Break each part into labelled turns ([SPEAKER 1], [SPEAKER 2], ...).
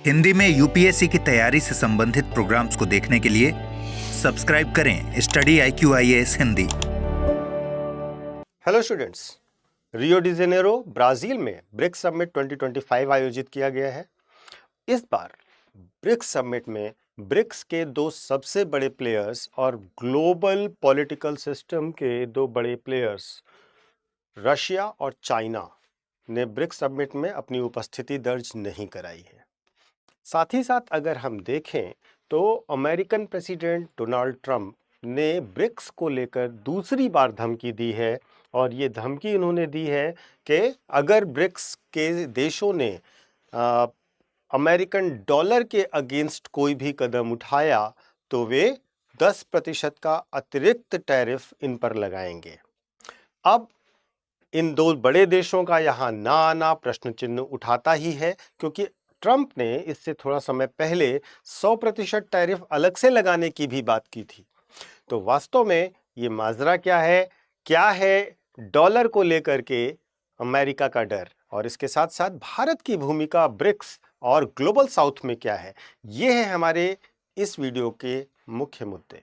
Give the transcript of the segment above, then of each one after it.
[SPEAKER 1] हिंदी में यूपीएससी की तैयारी से संबंधित प्रोग्राम्स को देखने के लिए सब्सक्राइब करें study IQIAS Hindi.
[SPEAKER 2] Hello students, Rio de Janeiro Brazil में ब्रिक्स समिट 2025 आयोजित किया गया है। इस बार ब्रिक्स समिट में ब्रिक्स के दो सबसे बड़े प्लेयर्स और ग्लोबल पॉलिटिकल सिस्टम के दो बड़े प्लेयर्स रशिया और चाइना ने ब्रिक्स समिट में अपनी उपस्थिति दर्ज नहीं कराई है। साथ ही साथ अगर हम देखें तो अमेरिकन प्रेसिडेंट डोनाल्ड ट्रंप ने ब्रिक्स को लेकर दूसरी बार धमकी दी है और ये धमकी उन्होंने दी है कि अगर ब्रिक्स के देशों ने अमेरिकन डॉलर के अगेंस्ट कोई भी कदम उठाया तो वे 10% का अतिरिक्त टैरिफ इन पर लगाएंगे। अब इन दो बड़े देशों का यहाँ ना आना प्रश्न चिन्ह उठाता ही है, क्योंकि ट्रंप ने इससे थोड़ा समय पहले 100% टैरिफ अलग से लगाने की भी बात की थी। तो वास्तव में ये माजरा क्या है? क्या है डॉलर को लेकर के अमेरिका का डर, और इसके साथ साथ भारत की भूमिका ब्रिक्स और ग्लोबल साउथ में क्या है? ये है हमारे इस वीडियो के मुख्य मुद्दे।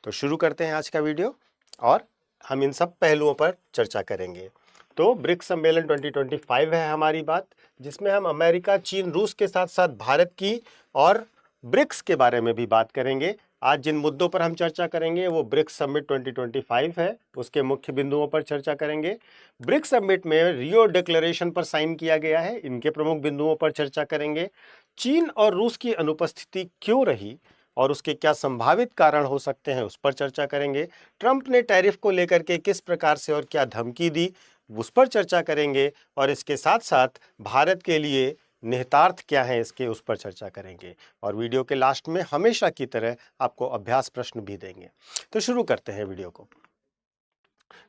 [SPEAKER 2] तो शुरू करते हैं आज का वीडियो और हम इन सब पहलुओं पर चर्चा करेंगे। तो ब्रिक्स सम्मेलन 2025 है हमारी बात, जिसमें हम अमेरिका, चीन, रूस के साथ साथ भारत की और ब्रिक्स के बारे में भी बात करेंगे। आज जिन मुद्दों पर हम चर्चा करेंगे वो ब्रिक्स समिट 2025 है, उसके मुख्य बिंदुओं पर चर्चा करेंगे। ब्रिक्स समिट में रियो डिक्लेरेशन पर साइन किया गया है, इनके प्रमुख बिंदुओं पर चर्चा करेंगे। चीन और रूस की अनुपस्थिति क्यों रही और उसके क्या संभावित कारण हो सकते हैं, उस पर चर्चा करेंगे। ट्रंप ने टैरिफ को लेकर के किस प्रकार से और क्या धमकी दी, उस पर चर्चा करेंगे। और इसके साथ साथ भारत के लिए निहितार्थ क्या है इसके, उस पर चर्चा करेंगे। और वीडियो के लास्ट में हमेशा की तरह आपको अभ्यास प्रश्न भी देंगे। तो शुरू करते हैं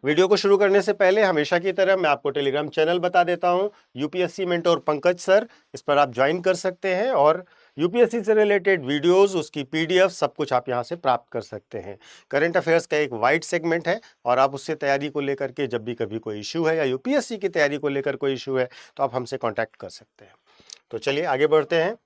[SPEAKER 2] वीडियो को शुरू करने से पहले हमेशा की तरह मैं आपको टेलीग्राम चैनल बता देता हूं, यूपीएससी मेंटोर पंकज सर, इस पर आप ज्वाइन कर सकते हैं और यूपीएससी से रिलेटेड वीडियोस, उसकी पीडीएफ, सब कुछ आप यहां से प्राप्त कर सकते हैं। करंट अफेयर्स का एक वाइड सेगमेंट है और आप उससे तैयारी को लेकर के जब भी कभी कोई इश्यू है या यूपीएससी की तैयारी को लेकर कोई इश्यू है तो आप हमसे कॉन्टैक्ट कर सकते हैं। तो चलिए आगे बढ़ते हैं।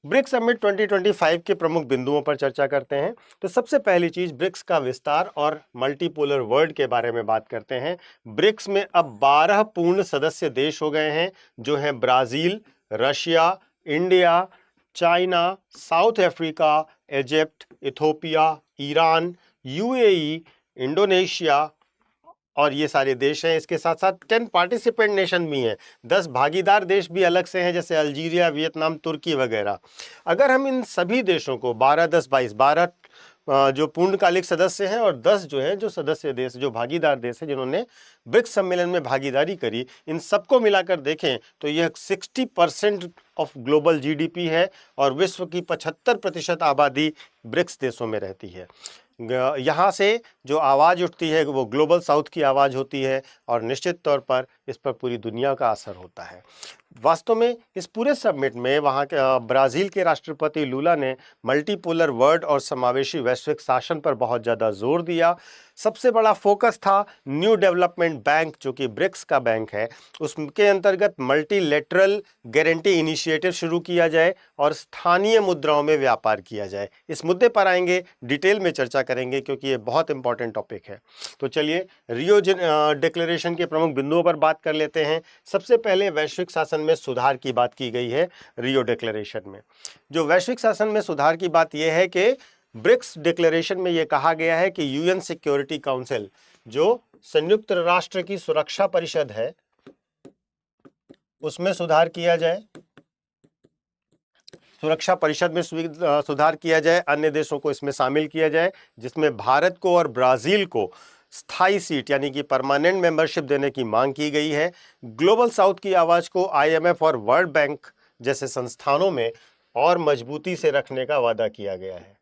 [SPEAKER 2] ब्रिक्स समिट 2025 के प्रमुख बिंदुओं पर चर्चा करते हैं। तो सबसे पहली चीज, ब्रिक्स का विस्तार और मल्टीपोलर वर्ल्ड के बारे में बात करते हैं। ब्रिक्स में अब 12 पूर्ण सदस्य देश हो गए हैं, जो हैं Brazil, Russia, India, China, south Africa, Egypt, Ethiopia, Iran, UAE, Indonesia, और ये सारे देश हैं। इसके साथ साथ 10 पार्टिसिपेंट नेशन भी हैं, 10 भागीदार देश भी अलग से हैं, जैसे अल्जीरिया, वियतनाम, तुर्की वगैरह। अगर हम इन सभी देशों को 12, 10, 22, 12 जो पूर्णकालिक सदस्य हैं और 10 जो है जो सदस्य देश, जो भागीदार देश है जिन्होंने ब्रिक्स सम्मेलन में भागीदारी करी, इन सबको मिलाकर देखें तो यह 60% ऑफ ग्लोबल जीडीपी है और विश्व की 75% आबादी ब्रिक्स देशों में रहती है। यहाँ से जो आवाज़ उठती है वो ग्लोबल साउथ की आवाज़ होती है और निश्चित तौर पर इस पर पूरी दुनिया का असर होता है। वास्तव में इस पूरे समिट में वहाँ के ब्राज़ील के राष्ट्रपति लूला ने मल्टीपोलर वर्ल्ड और समावेशी वैश्विक शासन पर बहुत ज़्यादा जोर दिया। सबसे बड़ा फोकस था न्यू डेवलपमेंट बैंक, जो कि ब्रिक्स का बैंक है, उसके अंतर्गत मल्टीलेटरल गारंटी इनिशिएटिव शुरू किया जाए और स्थानीय मुद्राओं में व्यापार किया जाए। इस मुद्दे पर आएंगे, डिटेल में चर्चा करेंगे क्योंकि ये बहुत इंपॉर्टेंट टॉपिक है। तो चलिए रियो डिक्लेरेशन के प्रमुख बिंदुओं पर बात कर लेते हैं। सबसे पहले वैश्विक शासन में सुधार की बात की गई है रियो डिक्लेरेशन में। जो वैश्विक शासन में सुधार की बात यह है कि ब्रिक्स डिक्लेरेशन में यह कहा गया है कि यूएन सिक्योरिटी काउंसिल, जो संयुक्त राष्ट्र की सुरक्षा परिषद है, उसमें सुधार किया जाए, सुरक्षा परिषद में सुधार किया जाए, अन्य देशों को इसमें शामिल किया जाए, जिसमें भारत को और ब्राजील को स्थायी सीट यानी कि परमानेंट मेंबरशिप देने की मांग की गई है। ग्लोबल साउथ की आवाज को आईएमएफ और वर्ल्ड बैंक जैसे संस्थानों में और मजबूती से रखने का वादा किया गया है।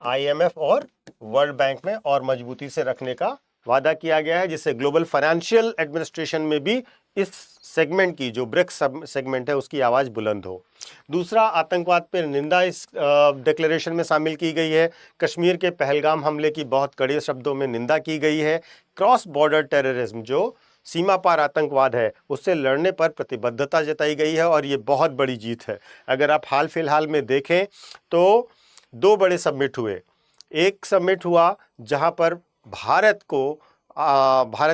[SPEAKER 2] आईएमएफ और वर्ल्ड बैंक में और मजबूती से रखने का वादा किया गया है, जिससे ग्लोबल फाइनेंशियल एडमिनिस्ट्रेशन में भी इस सेगमेंट की, जो ब्रिक्स सेगमेंट है, उसकी आवाज बुलंद हो। दूसरा, आतंकवाद पर निंदा इस डिक्लेरेशन में शामिल की गई है। कश्मीर के पहलगाम हमले की बहुत कड़े शब्दों में निंदा की गई है। क्रॉस बॉर्डर टेररिज्म, जो सीमा पार आतंकवाद है उससे लड़ने पर प्रतिबद्धता जताई गई है और ये बहुत बड़ी जीत है। अगर आप हाल फिलहाल में देखें तो 2 बड़े समिट हुए। एक समिट हुआ जहां पर भारत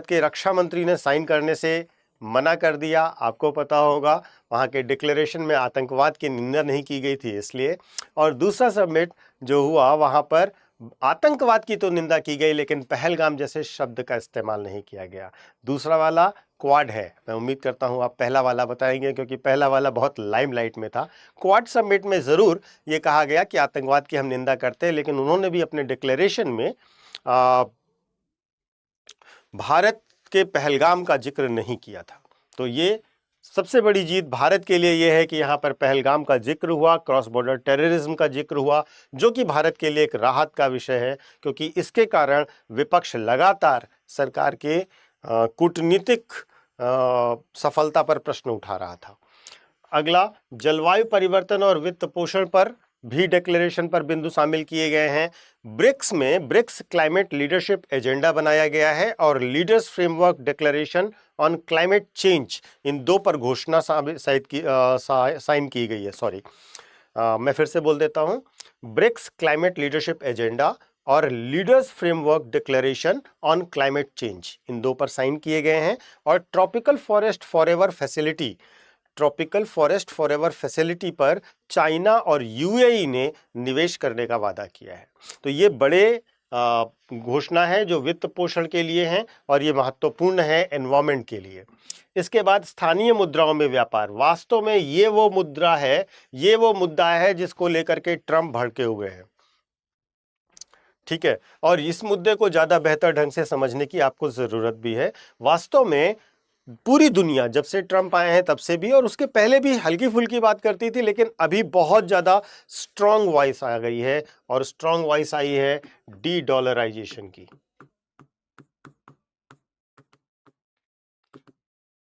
[SPEAKER 2] के रक्षा मंत्री ने साइन करने से मना कर दिया। आपको पता होगा वहाँ के डिक्लेरेशन में आतंकवाद की निंदा नहीं की गई थी इसलिए। और दूसरा समिट जो हुआ वहाँ पर आतंकवाद की तो निंदा की गई लेकिन पहलगाम जैसे शब्द का इस्तेमाल नहीं किया गया। दूसरा वाला क्वाड है। मैं उम्मीद करता हूँ आप पहला वाला बताएंगे क्योंकि पहला वाला बहुत लाइमलाइट में था। क्वाड समिट में ज़रूर ये कहा गया कि आतंकवाद की हम निंदा करते हैं, लेकिन उन्होंने भी अपने डिक्लेरेशन में भारत के पहलगाम का जिक्र नहीं किया था। तो ये सबसे बड़ी जीत भारत के लिए ये है कि यहाँ पर पहलगाम का जिक्र हुआ, क्रॉस बॉर्डर टेररिज्म का जिक्र हुआ, जो कि भारत के लिए एक राहत का विषय है क्योंकि इसके कारण विपक्ष लगातार सरकार के कूटनीतिक सफलता पर प्रश्न उठा रहा था। अगला, जलवायु परिवर्तन और वित्त पोषण पर भी डिक्लेरेशन पर बिंदु शामिल किए गए हैं। ब्रिक्स में ब्रिक्स क्लाइमेट लीडरशिप एजेंडा बनाया गया है और leaders framework declaration on climate change, इन 2 पर घोषणा साइन की गई है। मैं फिर से बोल देता हूं, ब्रिक्स क्लाइमेट लीडरशिप एजेंडा और leaders framework declaration on climate change, इन 2 पर साइन किए गए हैं। और ट्रॉपिकल फॉरेस्ट फॉरेवर फैसिलिटी पर चाइना और यूएई ने निवेश करने का वादा किया है। तो ये बड़े घोषणा है जो वित्त पोषण के लिए हैं और ये महत्वपूर्ण है एनवायरमेंट के लिए। इसके बाद स्थानीय मुद्राओं में व्यापार, वास्तव में ये वो मुद्दा है जिसको लेकर के ट्रंप भड़के हुए हैं। ठीक है, और इस मुद्दे को ज्यादा बेहतर ढंग से समझने की आपको जरूरत भी है। वास्तव में पूरी दुनिया जब से ट्रंप आए हैं तब से भी और उसके पहले भी हल्की फुल्की बात करती थी, लेकिन अभी बहुत ज्यादा स्ट्रांग वॉइस आ गई है और स्ट्रांग वॉइस आई है डी-डॉलराइजेशन की,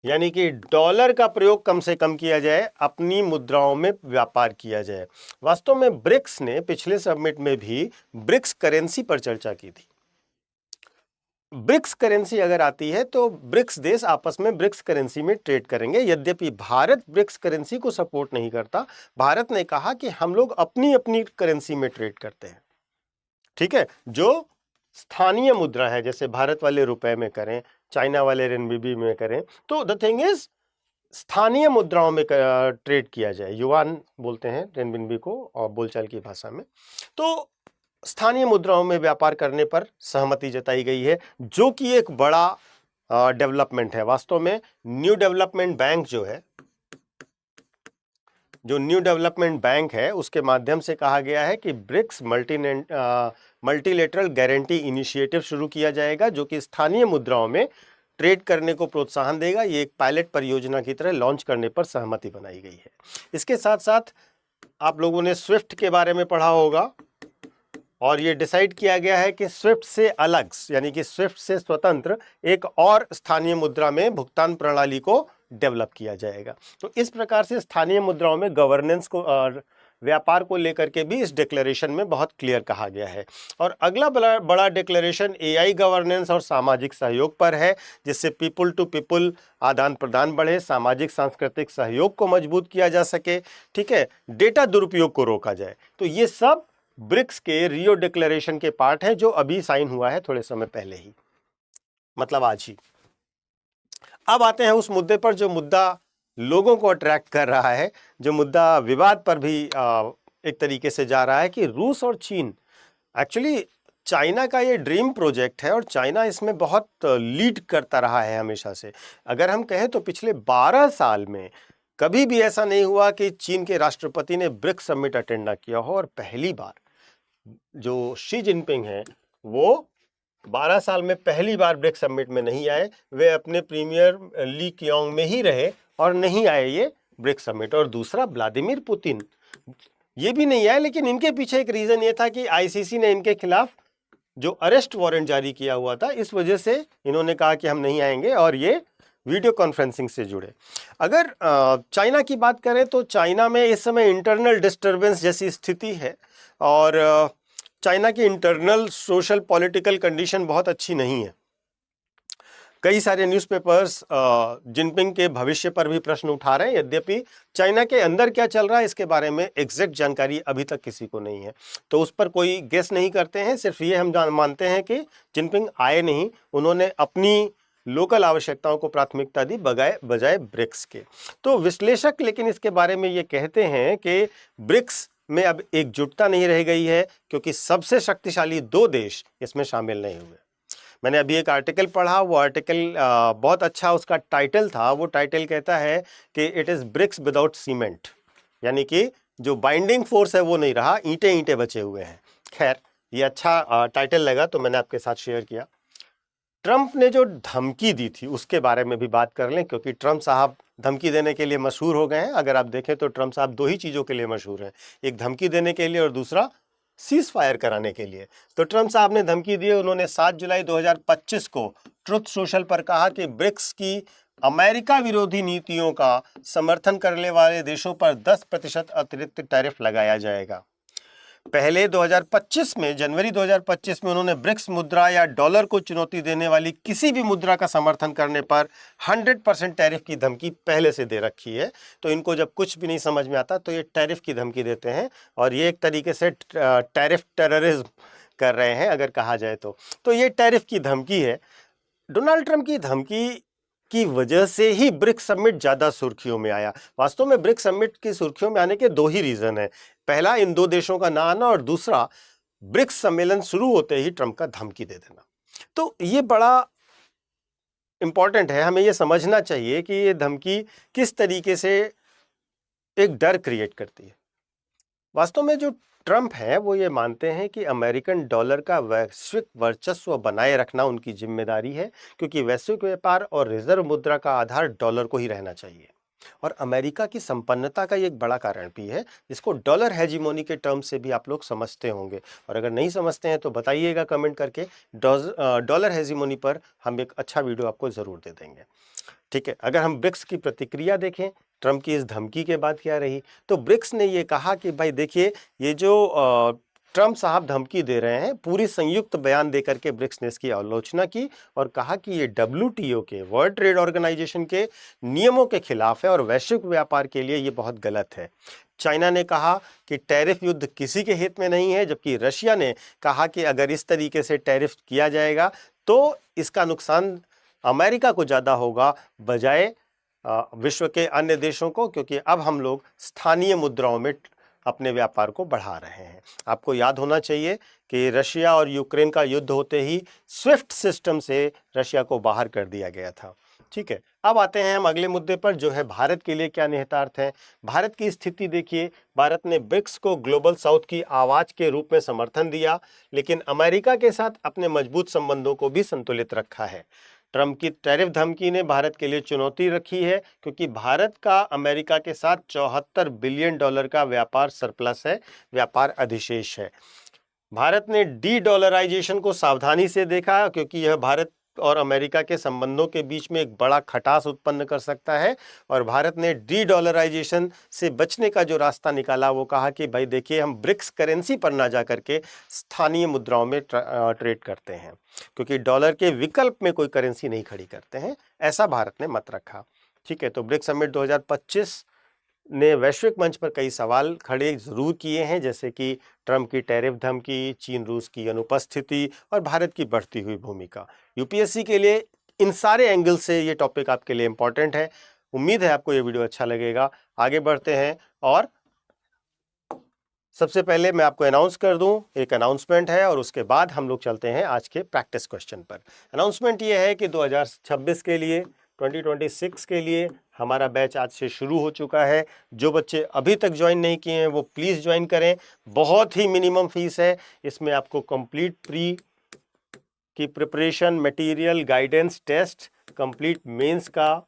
[SPEAKER 2] यानी कि डॉलर का प्रयोग कम से कम किया जाए, अपनी मुद्राओं में व्यापार किया जाए। वास्तव में ब्रिक्स ने पिछले समिट में भी ब्रिक्स करेंसी पर चर्चा की थी। ब्रिक्स करेंसी अगर आती है तो ब्रिक्स देश आपस में ब्रिक्स करेंसी में ट्रेड करेंगे। यद्यपि भारत ब्रिक्स करेंसी को सपोर्ट नहीं करता, भारत ने कहा कि हम लोग अपनी अपनी करेंसी में ट्रेड करते हैं। ठीक है, जो स्थानीय मुद्रा है, जैसे भारत वाले रुपए में करें, चाइना वाले रेनबीबी में करें, तो द थिंग इज स्थानीय मुद्राओं में ट्रेड किया जाए। युआन बोलते हैं रेनबिनबी को और बोलचाल की भाषा में। तो स्थानीय मुद्राओं में व्यापार करने पर सहमति जताई गई है, जो कि एक बड़ा डेवलपमेंट है। वास्तव में न्यू डेवलपमेंट बैंक है उसके माध्यम से कहा गया है कि ब्रिक्स मल्टीलेटरल गारंटी इनिशिएटिव शुरू किया जाएगा, जो कि स्थानीय मुद्राओं में ट्रेड करने को प्रोत्साहन देगा। ये एक पायलट परियोजना की तरह लॉन्च करने पर सहमति बनाई गई है। इसके साथ साथ आप लोगों ने स्विफ्ट के बारे में पढ़ा होगा और ये डिसाइड किया गया है कि स्विफ्ट से अलग, यानी कि स्विफ्ट से स्वतंत्र एक और स्थानीय मुद्रा में भुगतान प्रणाली को डेवलप किया जाएगा। तो इस प्रकार से स्थानीय मुद्राओं में गवर्नेंस को और व्यापार को लेकर के भी इस डिक्लेरेशन में बहुत क्लियर कहा गया है। और अगला बड़ा डिक्लेरेशन एआई गवर्नेंस और सामाजिक सहयोग पर है, जिससे पीपुल टू पीपुल आदान प्रदान बढ़े, सामाजिक सांस्कृतिक सहयोग को मजबूत किया जा सके, ठीक है, डेटा दुरुपयोग को रोका जाए। तो ये सब ब्रिक्स के रियो डिक्लेरेशन के पार्ट है, जो अभी साइन हुआ है थोड़े समय पहले ही, मतलब आज ही। अब आते हैं उस मुद्दे पर जो मुद्दा लोगों को अट्रैक्ट कर रहा है, जो मुद्दा विवाद पर भी एक तरीके से जा रहा है कि रूस और चीन, एक्चुअली चाइना का ये ड्रीम प्रोजेक्ट है और चाइना इसमें बहुत लीड करता रहा है हमेशा से। अगर हम कहें तो पिछले 12 साल में कभी भी ऐसा नहीं हुआ कि चीन के राष्ट्रपति ने ब्रिक्स समिट अटेंड ना किया हो, और पहली बार जो शी जिनपिंग है वो 12 साल में पहली बार ब्रिक्स समिट में नहीं आए। वे अपने प्रीमियर ली क्योंग में ही रहे और नहीं आए ये ब्रिक्स समिट। और दूसरा, व्लादिमीर पुतिन ये भी नहीं आए, लेकिन इनके पीछे एक रीजन ये था कि आईसीसी ने इनके खिलाफ जो अरेस्ट वारंट जारी किया हुआ था, इस वजह से इन्होंने कहा कि हम नहीं आएंगे और ये वीडियो कॉन्फ्रेंसिंग से जुड़े। अगर चाइना की बात करें तो चाइना में इस समय इंटरनल डिस्टर्बेंस जैसी स्थिति है और चाइना की इंटरनल सोशल पॉलिटिकल कंडीशन बहुत अच्छी नहीं है। कई सारे न्यूज़पेपर्स जिनपिंग के भविष्य पर भी प्रश्न उठा रहे हैं, यद्यपि चाइना के अंदर क्या चल रहा है इसके बारे में एग्जैक्ट जानकारी अभी तक किसी को नहीं है, तो उस पर कोई गेस नहीं करते हैं। सिर्फ ये हम मानते हैं कि जिनपिंग आए नहीं, उन्होंने अपनी लोकल आवश्यकताओं को प्राथमिकता दी बजाय ब्रिक्स के। तो विश्लेषक लेकिन इसके बारे में ये कहते हैं कि ब्रिक्स में अब एकजुटता नहीं रह गई है, क्योंकि सबसे शक्तिशाली 2 देश इसमें शामिल नहीं हुए। मैंने अभी एक आर्टिकल पढ़ा, वो आर्टिकल बहुत अच्छा उसका टाइटल था। वो टाइटल कहता है कि it is bricks without cement, यानी कि जो बाइंडिंग फोर्स है वो नहीं रहा, ईंटे ईंटे बचे हुए हैं। खैर, ये अच्छा टाइटल लगा तो मैंने आपके साथ शेयर किया। ट्रंप ने जो धमकी दी थी उसके बारे में भी बात कर लें, क्योंकि ट्रंप साहब धमकी देने के लिए मशहूर हो गए हैं। अगर आप देखें तो ट्रंप साहब 2 ही चीज़ों के लिए मशहूर हैं, एक धमकी देने के लिए और दूसरा सीज फायर कराने के लिए। तो ट्रंप साहब ने धमकी दी। उन्होंने 7 जुलाई 2025 को ट्रुथ सोशल पर कहा कि ब्रिक्स की अमेरिका विरोधी नीतियों का समर्थन करने वाले देशों पर 10% अतिरिक्त टैरिफ लगाया जाएगा। पहले 2025 में, जनवरी 2025 में उन्होंने ब्रिक्स मुद्रा या डॉलर को चुनौती देने वाली किसी भी मुद्रा का समर्थन करने पर 100% टैरिफ की धमकी पहले से दे रखी है। तो इनको जब कुछ भी नहीं समझ में आता तो ये टैरिफ की धमकी देते हैं, और ये एक तरीके से टैरिफ टेररिज्म कर रहे हैं अगर कहा जाए तो ये टैरिफ की धमकी है। डोनाल्ड ट्रंप की धमकी की वजह से ही ब्रिक्स समिट ज़्यादा सुर्खियों में आया। वास्तव में ब्रिक्स समिट की सुर्खियों में आने के 2 ही रीज़न है। पहला, इन 2 देशों का ना आना, और दूसरा, ब्रिक्स सम्मेलन शुरू होते ही ट्रंप का धमकी दे देना। तो ये बड़ा इंपॉर्टेंट है, हमें ये समझना चाहिए कि ये धमकी किस तरीके से एक डर क्रिएट करती है। वास्तव में जो ट्रंप है वो ये मानते हैं कि अमेरिकन डॉलर का वैश्विक वर्चस्व बनाए रखना उनकी जिम्मेदारी है, क्योंकि वैश्विक व्यापार और रिजर्व मुद्रा का आधार डॉलर को ही रहना चाहिए। और अमेरिका की संपन्नता का ये एक बड़ा कारण भी है, जिसको डॉलर हेजिमोनी के टर्म से भी आप लोग समझते होंगे, और अगर नहीं समझते हैं तो बताइएगा कमेंट करके। डॉलर हेजिमोनी पर हम एक अच्छा वीडियो आपको ज़रूर दे देंगे, ठीक है। अगर हम ब्रिक्स की प्रतिक्रिया देखें ट्रंप की इस धमकी के बाद क्या रही, तो ब्रिक्स ने ये कहा कि भाई देखिए, ये जो ट्रंप साहब धमकी दे रहे हैं, पूरी संयुक्त बयान देकर के ब्रिक्स ने इसकी आलोचना की और कहा कि ये WTO के, वर्ल्ड ट्रेड ऑर्गेनाइजेशन के नियमों के खिलाफ है और वैश्विक व्यापार के लिए ये बहुत गलत है। चाइना ने कहा कि टैरिफ युद्ध किसी के हित में नहीं है, जबकि रशिया ने कहा कि अगर इस तरीके से टैरिफ किया जाएगा तो इसका नुकसान अमेरिका को ज़्यादा होगा बजाय विश्व के अन्य देशों को, क्योंकि अब हम लोग स्थानीय मुद्राओं में अपने व्यापार को बढ़ा रहे हैं। आपको याद होना चाहिए कि रशिया और यूक्रेन का युद्ध होते ही स्विफ्ट सिस्टम से रशिया को बाहर कर दिया गया था, ठीक है। अब आते हैं हम अगले मुद्दे पर, जो है भारत के लिए क्या निहितार्थ है। भारत की स्थिति देखिए, भारत ने ब्रिक्स को ग्लोबल साउथ की आवाज़ के रूप में समर्थन दिया, लेकिन अमेरिका के साथ अपने मजबूत संबंधों को भी संतुलित रखा है। ट्रंप की टैरिफ धमकी ने भारत के लिए चुनौती रखी है, क्योंकि भारत का अमेरिका के साथ $74 बिलियन का व्यापार सरप्लस है, व्यापार अधिशेष है। भारत ने डी-डॉलराइजेशन को सावधानी से देखा, क्योंकि यह भारत और अमेरिका के संबंधों के बीच में एक बड़ा खटास उत्पन्न कर सकता है, और भारत ने डी-डॉलराइजेशन से बचने का जो रास्ता निकाला वो कहा कि भाई देखिए, हम ब्रिक्स करेंसी पर ना जा करके स्थानीय मुद्राओं में ट्रेड करते हैं, क्योंकि डॉलर के विकल्प में कोई करेंसी नहीं खड़ी करते हैं, ऐसा भारत ने मत रखा, ठीक है। तो ब्रिक्स समिट 2025 ने वैश्विक मंच पर कई सवाल खड़े जरूर किए हैं, जैसे कि ट्रंप की टैरिफ धमकी, चीन रूस की अनुपस्थिति और भारत की बढ़ती हुई भूमिका। यूपीएससी के लिए इन सारे एंगल से ये टॉपिक आपके लिए इंपॉर्टेंट है। उम्मीद है आपको ये वीडियो अच्छा लगेगा। आगे बढ़ते हैं, और सबसे पहले मैं आपको अनाउंस कर दूं, एक अनाउंसमेंट है, और उसके बाद हम लोग चलते हैं आज के प्रैक्टिस क्वेश्चन पर। अनाउंसमेंट ये है कि 2026 के लिए, 2026 के लिए हमारा बैच आज से शुरू हो चुका है। जो बच्चे अभी तक ज्वाइन नहीं किए हैं वो प्लीज़ ज्वाइन करें। बहुत ही मिनिमम फीस है, इसमें आपको कंप्लीट प्री की preparation, material, guidance, test, complete mains का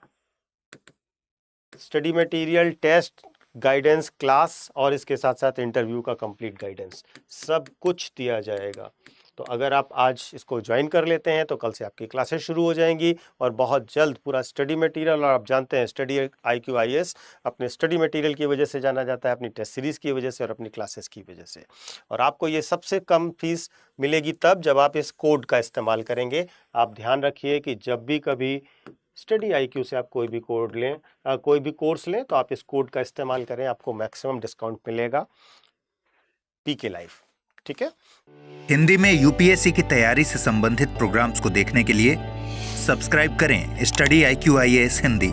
[SPEAKER 2] study material, test, guidance, class, और इसके साथ साथ इंटरव्यू का कंप्लीट गाइडेंस, सब कुछ दिया जाएगा। तो अगर आप आज इसको ज्वाइन कर लेते हैं तो कल से आपकी क्लासेस शुरू हो जाएंगी और बहुत जल्द पूरा स्टडी मटेरियल, और आप जानते हैं स्टडी IQ IAS अपने स्टडी मटेरियल की वजह से जाना जाता है, अपनी टेस्ट सीरीज़ की वजह से और अपनी क्लासेस की वजह से। और आपको ये सबसे कम फीस मिलेगी तब जब आप इस कोड का इस्तेमाल करेंगे। आप ध्यान रखिए कि जब भी कभी स्टडी IQ से आप कोई भी कोड लें, कोई भी कोर्स लें, तो आप इस कोड का इस्तेमाल करें, आपको मैक्सिमम डिस्काउंट मिलेगा PK लाइफ। ठीक है।
[SPEAKER 1] हिंदी में UPSC की तैयारी से संबंधित प्रोग्राम्स को देखने के लिए सब्सक्राइब करें स्टडी IQ IAS हिंदी।